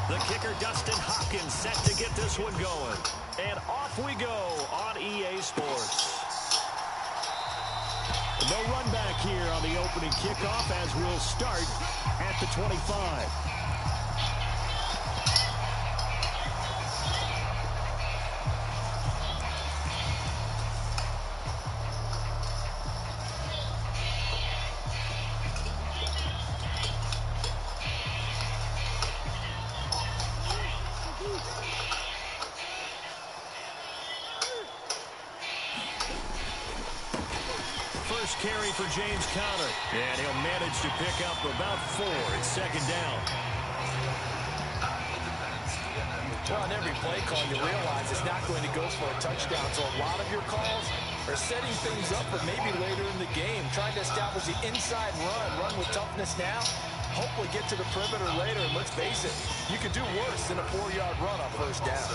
The kicker, Dustin Hopkins, set to get this one going. And off we go on EA Sports. No run back here on the opening kickoff as we'll start at the 25. First carry for James Conner, and he'll manage to pick up about 4. It's second down. Well, on every play call, you realize it's not going to go for a touchdown, so a lot of your calls are setting things up for maybe later in the game, trying to establish the inside run with toughness now, hopefully get to the perimeter later, and let's face it, you could do worse than a 4-yard run on first down.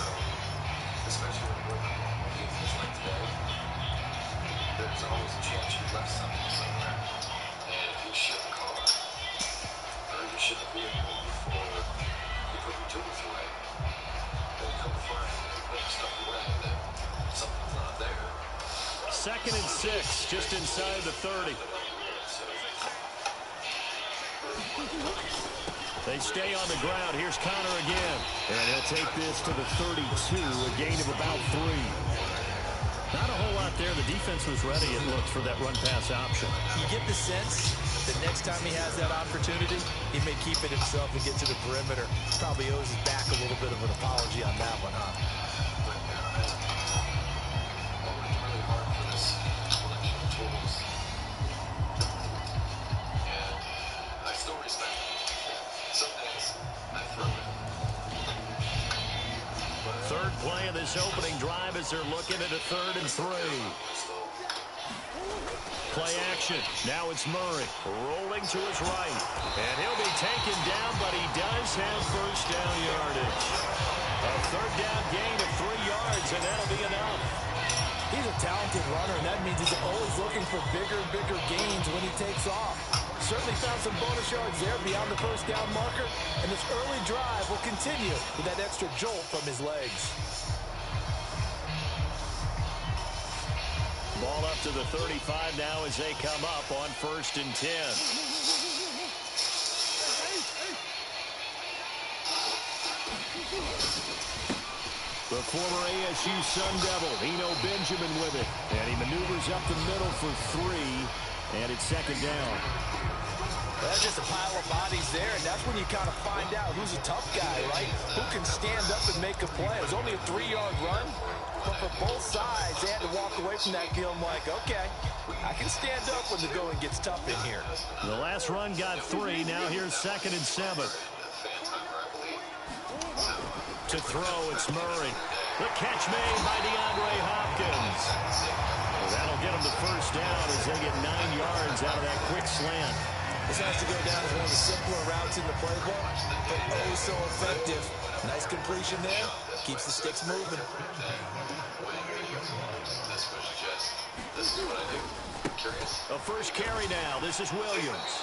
Especially when you're working on defense like today, there's always a chance you left something somewhere. And if you ship a car, or you ship a vehicle before you put your tools away, then you come to find you put stuff away that something's not there. Second and 6, just inside the 30. They stay on the ground. Here's Conner again. And he'll take this to the 32, a gain of about 3. Not a whole lot there. The defense was ready, it looked, for that run-pass option. You get the sense that next time he has that opportunity, he may keep it himself and get to the perimeter. Probably owes his back a little bit of an apology on that one, huh? Really hard for this collection of tools. And I still respect it. Some days I throw it. Third play of this opening drive as they're looking at a 3rd and 3. Play action. Now it's Murray rolling to his right. And he'll be taken down, but he does have first down yardage. A 3rd down gain of 3 yards, and that'll be enough. He's a talented runner, and that means he's always looking for bigger and bigger gains when he takes off. Certainly found some bonus yards there beyond the first down marker, and this early drive will continue with that extra jolt from his legs. Ball up to the 35 now as they come up on 1st and 10. The former ASU Sun Devil, Eno Benjamin with it. And he maneuvers up the middle for 3, and it's second down. That's just a pile of bodies there, and that's when you kind of find out who's a tough guy, right? Who can stand up and make a play. It was only a 3-yard run, but for both sides, they had to walk away from that feeling like, okay, I can stand up when the going gets tough in here. The last run got 3. Now here's 2nd and 7. To throw, it's Murray. The catch made by DeAndre Hopkins. Well, that'll get him the first down as they get 9 yards out of that quick slant. This has to go down as one of the simpler routes in the playbook, but oh so effective. Nice completion there. Keeps the sticks moving. This is what I do. Curious. A first carry now. This is Williams.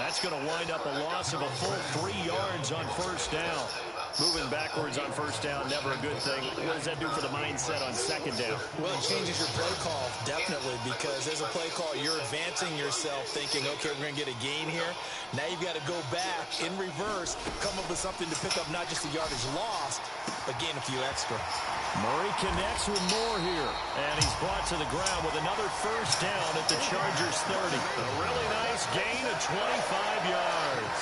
That's going to wind up a loss of a full 3 yards on first down. Moving backwards on first down, never a good thing. What does that do for the mindset on second down? Well, it changes your play call, definitely, because as a play call, you're advancing yourself thinking, okay, we're going to get a gain here. Now you've got to go back in reverse, come up with something to pick up not just the yardage lost, but gain a few extra. Murray connects with more here, and he's brought to the ground with another first down at the Chargers 30. A really nice gain of 25 yards.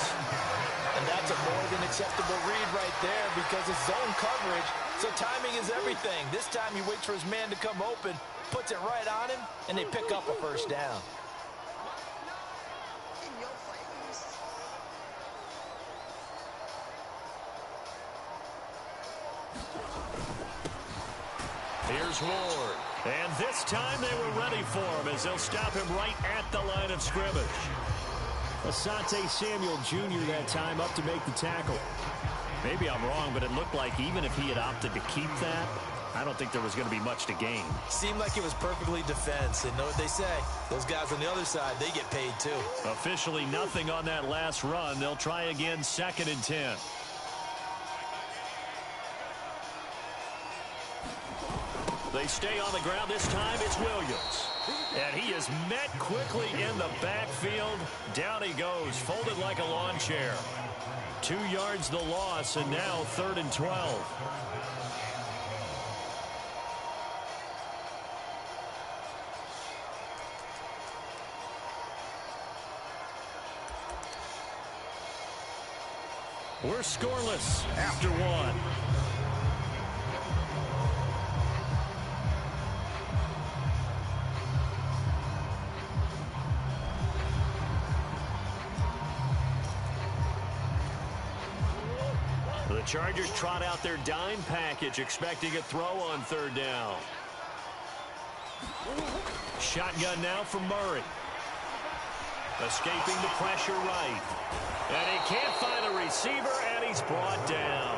And that's a more than acceptable read right there because it's zone coverage, so timing is everything. This time he waits for his man to come open, puts it right on him, and they pick up a first down. Here's Ward. And this time they were ready for him as they'll stop him right at the line of scrimmage. Asante Samuel Jr. that time up to make the tackle. Maybe I'm wrong, but it looked like even if he had opted to keep that, I don't think there was going to be much to gain. Seemed like it was perfectly defense. And know what they say? Those guys on the other side, they get paid too. Officially nothing on that last run. They'll try again, 2nd and 10. They stay on the ground. This time it's Williams. And he is met quickly in the backfield. Down he goes, folded like a lawn chair. 2 yards the loss, and now 3rd and 12. We're scoreless after 1. The Chargers trot out their dime package, expecting a throw on 3rd down. Shotgun now for Murray. Escaping the pressure right. And he can't find a receiver, and he's brought down.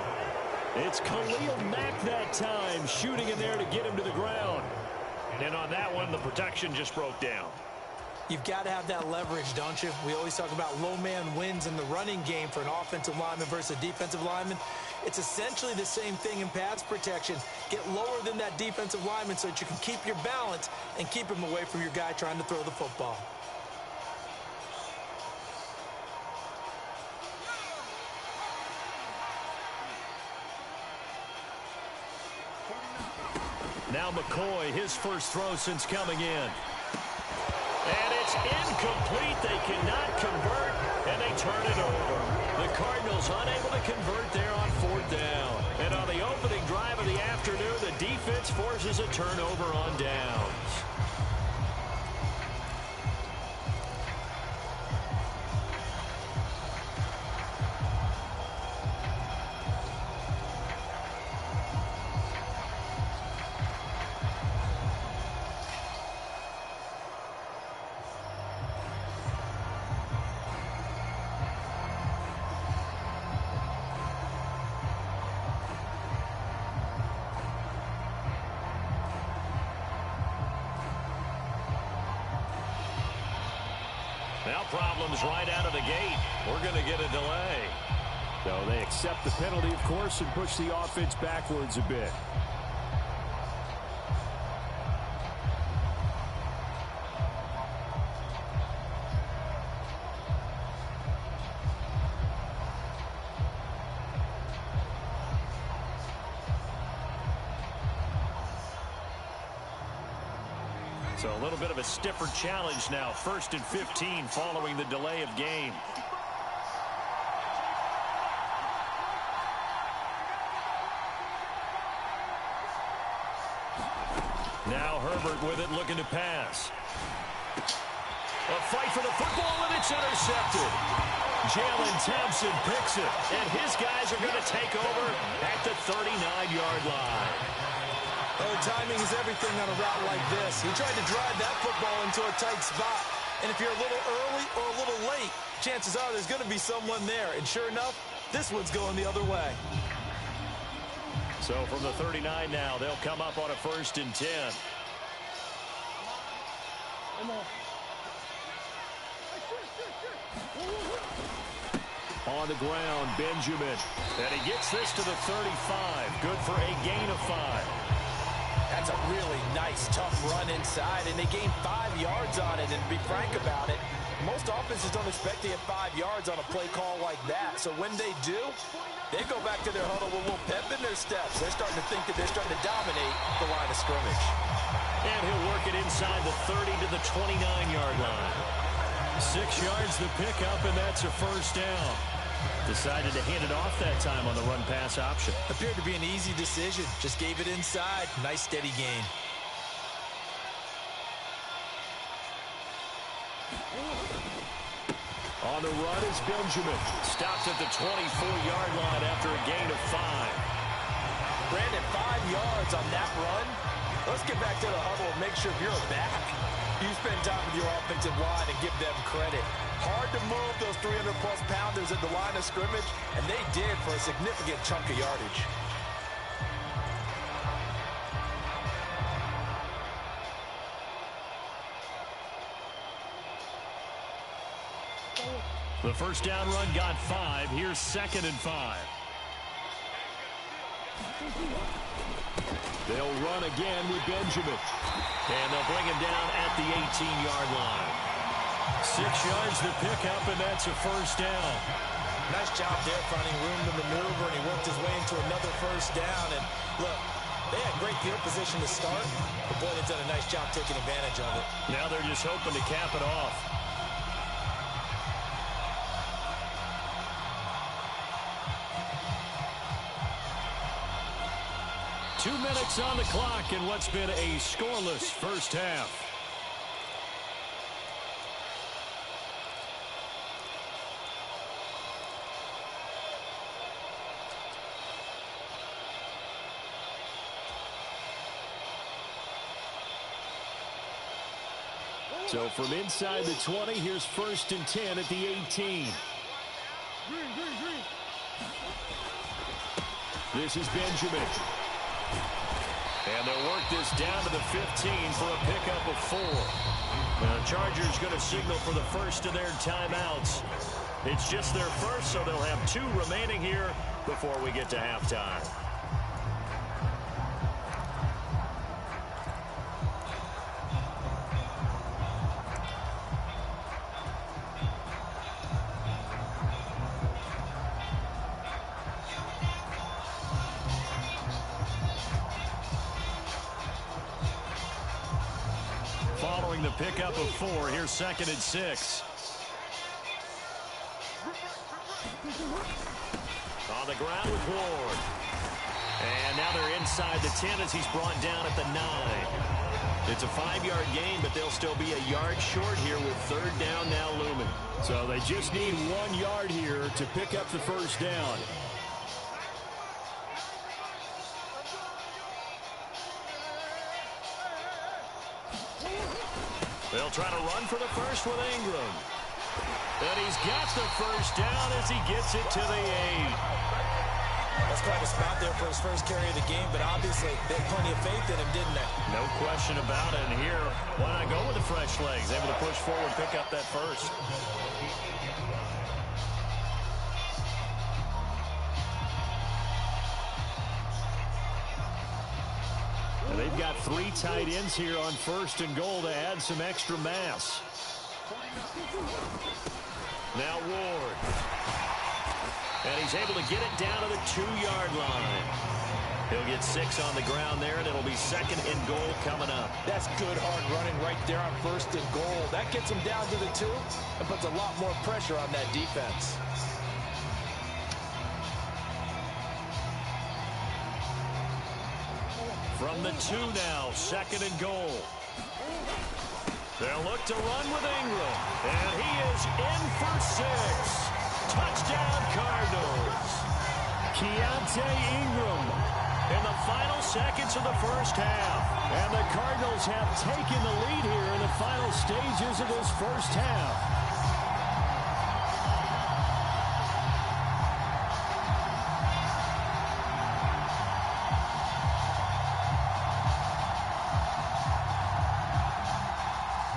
It's Khalil Mack that time, shooting in there to get him to the ground. And on that one, the protection just broke down. You've got to have that leverage, don't you? We always talk about low man wins in the running game for an offensive lineman versus a defensive lineman. It's essentially the same thing in pass protection. Get lower than that defensive lineman so that you can keep your balance and keep him away from your guy trying to throw the football. Now McCoy, his first throw since coming in. And it's incomplete. They cannot convert, and they turn it over. The Cardinals unable to convert there on 4th down. And on the opening drive of the afternoon, the defense forces a turnover on downs. Now problems right out of the gate. We're going to get a delay. So they accept the penalty, of course, and push the offense backwards a bit. So a little bit of a stiffer challenge now. 1st and 15 following the delay of game. Now Herbert with it, looking to pass. A fight for the football, and it's intercepted. Jalen Thompson picks it, and his guys are going to take over at the 39-yard line. Oh, timing is everything on a route like this. He tried to drive that football into a tight spot. And if you're a little early or a little late, chances are there's going to be someone there. And sure enough, this one's going the other way. So from the 39 now, they'll come up on a 1st and 10. On the ground, Benjamin. And he gets this to the 35. Good for a gain of 5. That's a really nice, tough run inside, and they gained 5 yards on it. And to be frank about it, most offenses don't expect to get 5 yards on a play call like that. So when they do, they go back to their huddle with a little pep in their steps. They're starting to think that they're starting to dominate the line of scrimmage. And he'll work it inside the 30 to the 29-yard line. 6 yards the pickup, and that's a 1st down. Decided to hand it off that time on the run-pass option. Appeared to be an easy decision. Just gave it inside. Nice, steady gain. On the run is Benjamin. Stopped at the 24-yard line after a gain of 5. Brandon, 5 yards on that run. Let's get back to the huddle and make sure if you're a back, you spend time with your offensive line and give them credit. Hard to move those 300-plus pounders at the line of scrimmage, and they did for a significant chunk of yardage. The 1st down run got 5. Here's 2nd and 5. They'll run again with Benjamin. And they'll bring him down at the 18-yard line. 6 yards to pick up, and that's a first down. Nice job there finding room to maneuver, and he worked his way into another first down. And look, they had great field position to start, but boy, they've done a nice job taking advantage of it. Now they're just hoping to cap it off. Two minutes on the clock in what's been a scoreless first half. So from inside the 20, here's 1st and 10 at the 18. This is Benjamin. And they'll work this down to the 15 for a pickup of 4. Now, the Chargers going to signal for the first of their timeouts. It's just their first, so they'll have 2 remaining here before we get to halftime. Following the pickup of 4, here's 2nd and 6. On the ground with Ward. And now they're inside the 10 as he's brought down at the 9. It's a 5-yard gain, but they'll still be a yard short here with 3rd down now looming. So they just need 1 yard here to pick up the first down. They'll try to run for the first with Ingram. And he's got the first down as he gets it to the 8. That's quite a spot there for his first carry of the game, but obviously they had plenty of faith in him, didn't they? No question about it. And here, why not go with the fresh legs? Able to push forward, pick up that first. And they've got 3 tight ends here on 1st and goal to add some extra mass. Now Ward. And he's able to get it down to the 2-yard line. He'll get 6 on the ground there, and it'll be 2nd and goal coming up. That's good hard running right there on 1st and goal. That gets him down to the 2 and puts a lot more pressure on that defense. From the 2 now, 2nd and goal. They'll look to run with Ingram. And he is in for 6. Touchdown, Cardinals. Keontae Ingram in the final seconds of the first half. And the Cardinals have taken the lead here in the final stages of this first half.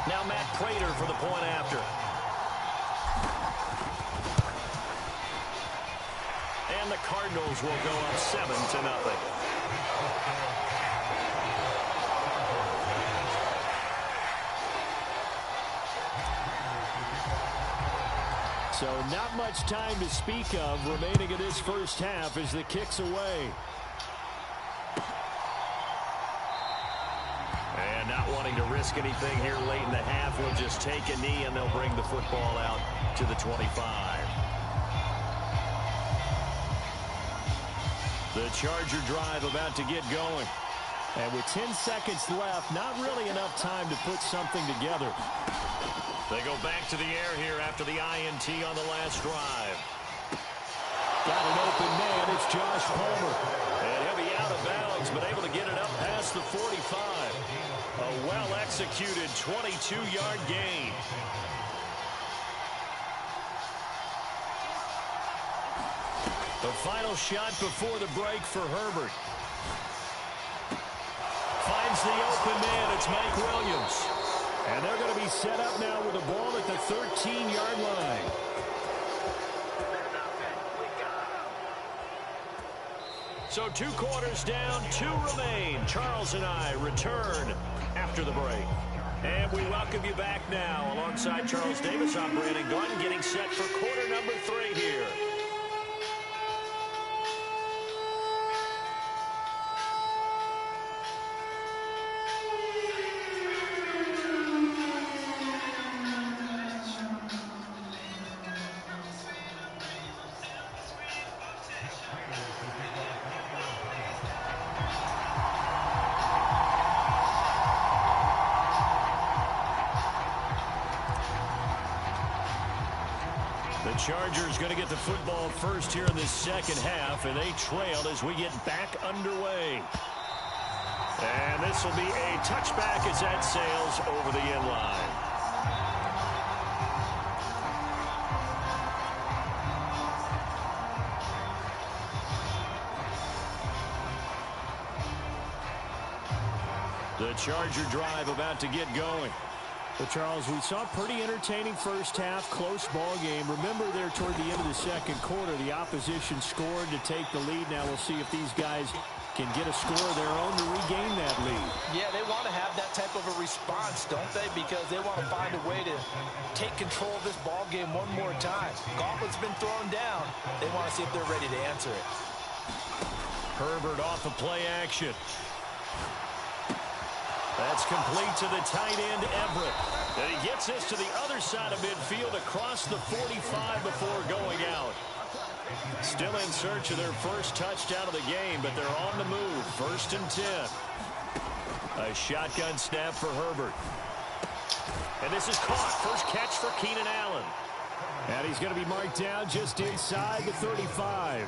Now Matt Prater for the point after. And the Cardinals will go up 7-0. So not much time to speak of remaining in this first half as the kick's away. And not wanting to risk anything here late in the half, he'll just take a knee and they'll bring the football out to the 25. The Charger drive about to get going. And with 10 seconds left, not really enough time to put something together. They go back to the air here after the INT on the last drive. Got an open man. It's Josh Palmer. And he'll be out of bounds, but able to get it up past the 45. A well-executed 22-yard gain. The final shot before the break for Herbert. Finds the open man. It's Mike Williams. And they're going to be set up now with the ball at the 13-yard line. So 2 quarters down, 2 remain. Charles and I return after the break. And we welcome you back now. Alongside Charles Davis, I'm Brandon Gunn, getting set for quarter number 3 here. The Chargers going to get the football first here in this second half, and they trailed as we get back underway. And this will be a touchback as that sails over the end line. The Charger drive about to get going. Well, Charles, we saw a pretty entertaining first half, close ball game. Remember there toward the end of the second quarter, the opposition scored to take the lead. Now we'll see if these guys can get a score of their own to regain that lead. Yeah, they want to have that type of a response, don't they? Because they want to find a way to take control of this ball game one more time. Gauntlet's been thrown down. They want to see if they're ready to answer it. Herbert off of play action. That's complete to the tight end, Everett. And he gets this to the other side of midfield across the 45 before going out. Still in search of their first touchdown of the game, but they're on the move. 1st and 10. A shotgun snap for Herbert. And this is caught. First catch for Keenan Allen. And he's going to be marked down just inside the 35.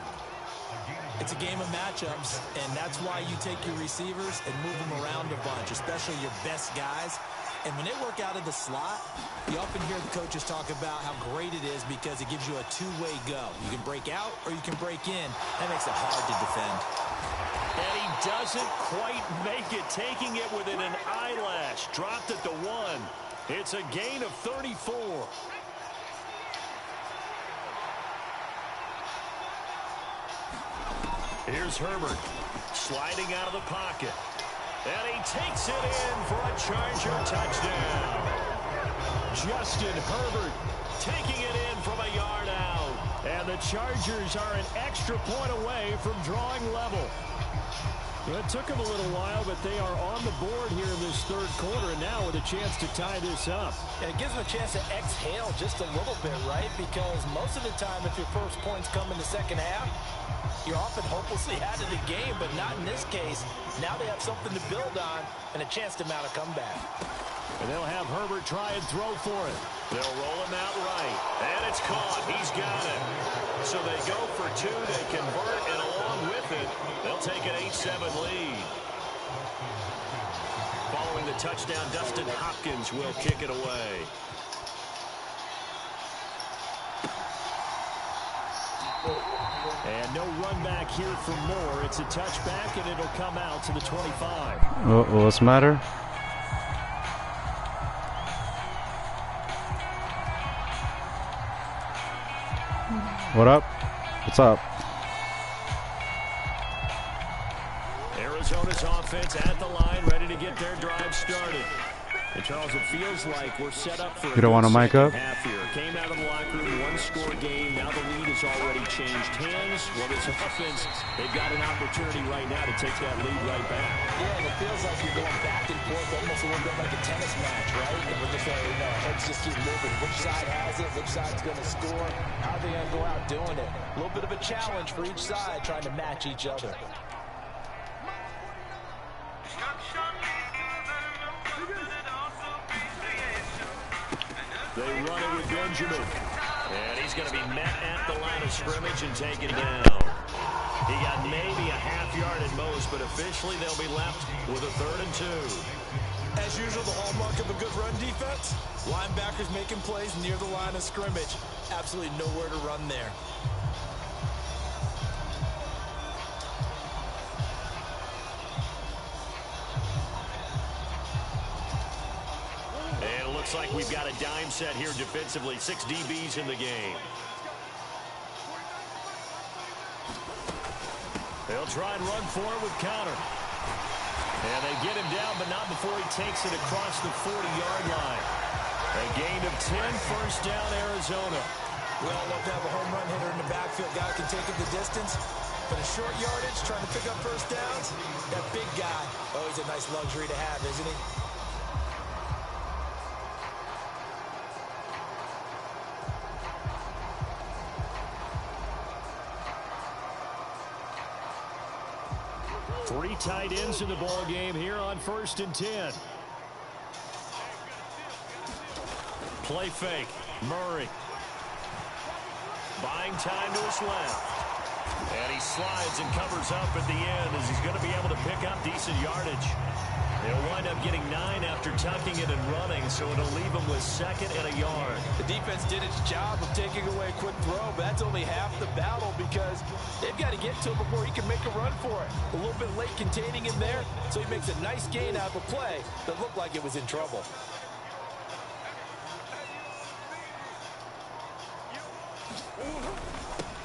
It's a game of matchups, and that's why you take your receivers and move them around a bunch, especially your best guys. And when they work out of the slot, you often hear the coaches talk about how great it is because it gives you a two-way go. You can break out or you can break in. That makes it hard to defend. And he doesn't quite make it, taking it within an eyelash. Dropped at the 1. It's a gain of 34. Here's Herbert sliding out of the pocket. And he takes it in for a Charger touchdown. Justin Herbert taking it in from a yard out. And the Chargers are an extra point away from drawing level. Well, it took them a little while, but they are on the board here in this third quarter, and now with a chance to tie this up. And it gives them a chance to exhale just a little bit, right? Because most of the time, if your first points come in the second half, you're often hopelessly out of the game, but not in this case. Now they have something to build on and a chance to mount a comeback. And they'll have Herbert try and throw for it. They'll roll him out right. And it's caught. He's got it. So they go for 2. They convert, and along with it, they'll take an 8-7 lead. Following the touchdown, Dustin Hopkins will kick it away. And no run back here for more. It's a touchback, and it'll come out to the 25. What's the matter? What up? What's up? Arizona's offense at the line, ready to get their drive started. And Charles, it feels like we're set up for You don't want to mic up? half here. Came out of the locker room, 1-score game. Now the lead has already changed hands. Well, this offense, they've got an opportunity right now to take that lead right back. Yeah, and it feels like you're going back and forth, almost a little bit like a tennis match, right? And we're just saying, heads just keep moving. Which side has it? Which side's going to score? How are they going to go out doing it? A little bit of a challenge for each side, trying to match each other. They run it with Benjamin. And he's going to be met at the line of scrimmage and taken down. He got maybe a half yard at most, but officially they'll be left with a 3rd and 2. As usual, the hallmark of a good run defense, linebackers making plays near the line of scrimmage. Absolutely nowhere to run there. And it looks like we've got a dime set here defensively. 6 DBs in the game. They'll They'll try and run for it with Clockn. And they get him down, but not before he takes it across the 40-yard line. A gain of 10, first down, Arizona. We all love to have a home run hitter in the backfield. Guy who can take it the distance. But a short yardage, trying to pick up first downs, that big guy, always a nice luxury to have, isn't he? Three tight ends in the ball game here on 1st and 10. Play fake. Murray. Buying time to his left. And he slides and covers up at the end as he's going to be able to pick up decent yardage. They'll wind up getting 9 after tucking it and running, so it'll leave him with 2nd and a yard. The defense did its job of taking away a quick throw, but that's only half the battle because they've got to get to him before he can make a run for it. A little bit late containing him there, so he makes a nice gain out of a play that looked like it was in trouble.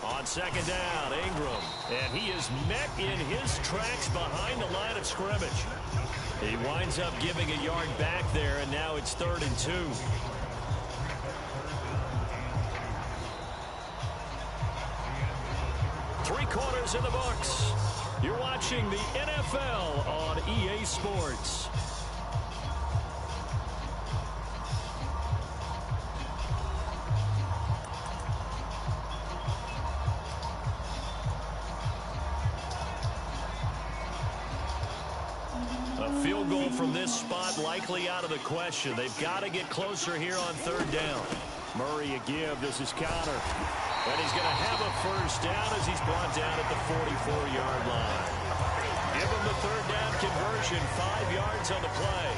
On 2nd down, Ingram. And he is met in his tracks behind the line of scrimmage. He winds up giving a yard back there, and now it's 3rd and 2. Three quarters in the books. You're watching the NFL on EA Sports. A field goal from this spot likely out of the question. They've got to get closer here on 3rd down. Murray a give. This is Clockn. And he's going to have a first down as he's brought down at the 44-yard line. Give him the 3rd down conversion. 5 yards on the play.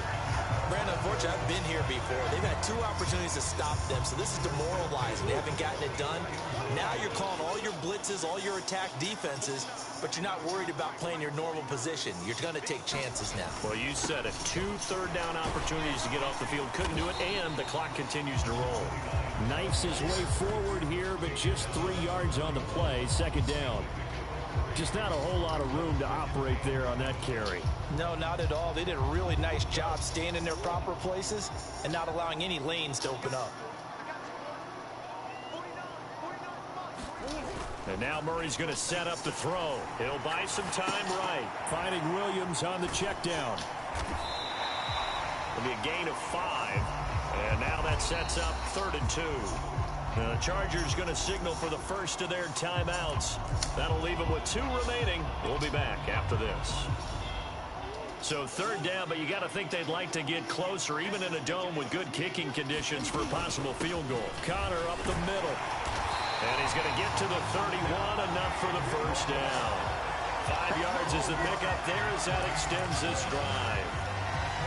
Brandon, unfortunately, I've been here before. They've had 2 opportunities to stop them, so this is demoralizing. They haven't gotten it done. Now you're calling all your blitzes, all your attack defenses, but you're not worried about playing your normal position. You're going to take chances now. Well, you said it. 2 third-down opportunities to get off the field. Couldn't do it, and the clock continues to roll. Knifes his way forward here, but just 3 yards on the play. 2nd down. Just not a whole lot of room to operate there on that carry. No, not at all. They did a really nice job staying in their proper places and not allowing any lanes to open up. And now Murray's going to set up the throw. He'll buy some time right. Finding Williams on the check down. It'll be a gain of 5. And now that sets up 3rd and 2. The Chargers going to signal for the first of their timeouts. That'll leave them with 2 remaining. We'll be back after this. So 3rd down, but you got to think they'd like to get closer, even in a dome with good kicking conditions for a possible field goal. Connor up the middle. And he's going to get to the 31, enough for the first down. 5 yards is the pickup there as that extends this drive.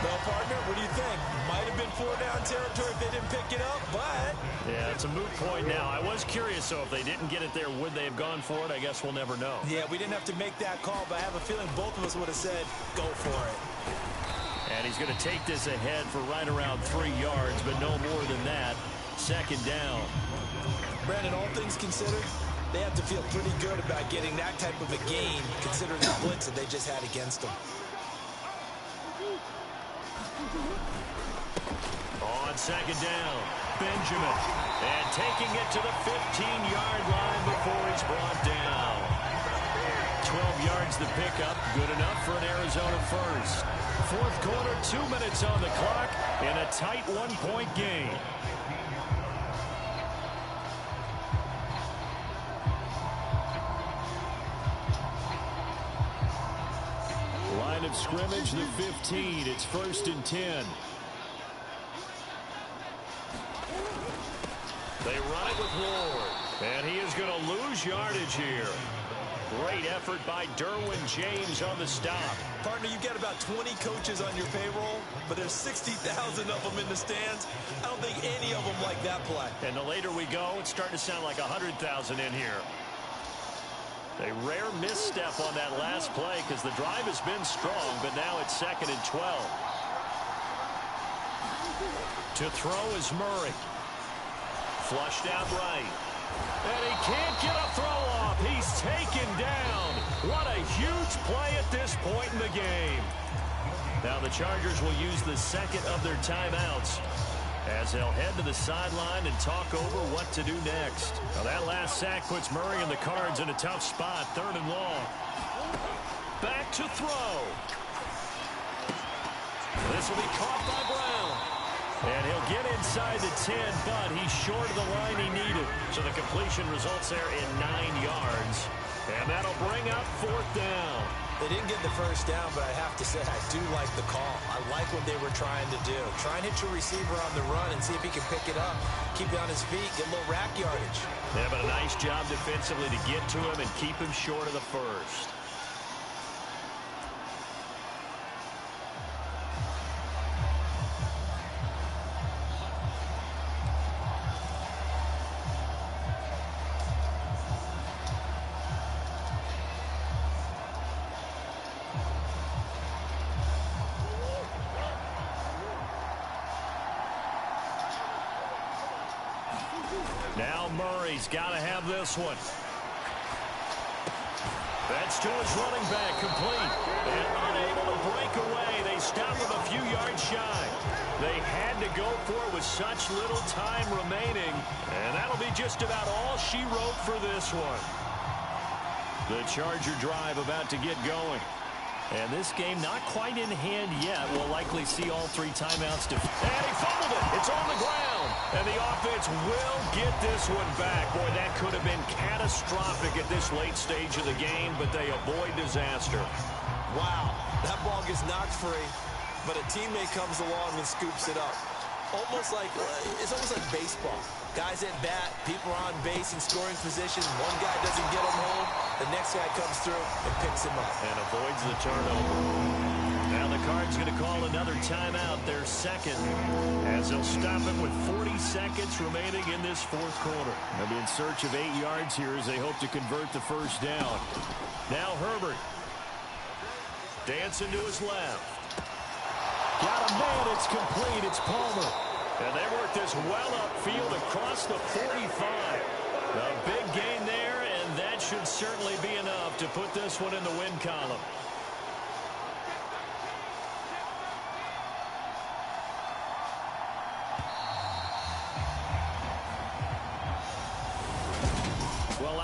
Well, partner, what do you think? Might have been 4-down territory if they didn't pick it up, but... Yeah, it's a moot point now. I was curious, so if they didn't get it there, would they have gone for it? I guess we'll never know. Yeah, we didn't have to make that call, but I have a feeling both of us would have said, go for it. And he's going to take this ahead for right around 3 yards, but no more than that. 2nd down. Brandon, all things considered, they have to feel pretty good about getting that type of a gain, considering the blitz that they just had against them. On 2nd down, Benjamin. And taking it to the 15-yard line before he's brought down. 12 yards the pickup, good enough for an Arizona first. 4th quarter, 2 minutes on the clock, and a tight 1-point game. Line of scrimmage, the 15. It's 1st and 10. They run it with Ward, and he is going to lose yardage here. Great effort by Derwin James on the stop. Partner, you've got about 20 coaches on your payroll, but there's 60,000 of them in the stands. I don't think any of them like that play. And the later we go, it's starting to sound like 100,000 in here. A rare misstep on that last play because the drive has been strong, but now it's 2nd and 12. To throw is Murray. Flushed out right. And he can't get a throw off. He's taken down. What a huge play at this point in the game. Now the Chargers will use the second of their timeouts as they'll head to the sideline and talk over what to do next. Now that last sack puts Murray and the Cards in a tough spot. 3rd and long. Back to throw. This will be caught by Brown. And he'll get inside the 10, but he's short of the line he needed. So the completion results there in 9 yards. And that'll bring up 4th down. They didn't get the first down, but I have to say, I do like the call. I like what they were trying to do. Try and hit your receiver on the run and see if he can pick it up. Keep it on his feet, get a little rack yardage. Yeah, but a nice job defensively to get to him and keep him short of the first. Now Murray's got to have this one. That's to his running back, complete. And unable to break away. They stop him a few yards shy. They had to go for it with such little time remaining. And that'll be just about all she wrote for this one. The Charger drive about to get going. And this game not quite in hand yet. We'll likely see all 3 timeouts. And he fumbled it. It's on the ground. And the offense will get this one back. Boy, that could have been catastrophic at this late stage of the game, but they avoid disaster. Wow, that ball gets knocked free, but a teammate comes along and scoops it up. It's almost like baseball. Guys at bat, people are on base in scoring position. One guy doesn't get him home. The next guy comes through and picks him up. And avoids the turnover. Now the Cards going to call another timeout, their second, as they'll stop it with 40 seconds remaining in this 4th quarter. They'll be in search of 8 yards here as they hope to convert the first down. Now Herbert. Dancing to his left. Got a man, it's complete, it's Palmer. And they work this well upfield across the 45. A big gain there, and that should certainly be enough to put this one in the win column.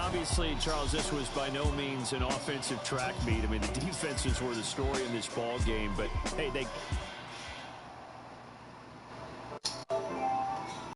Obviously, Charles, this was by no means an offensive track meet. I mean, the defenses were the story in this ball game, but hey, they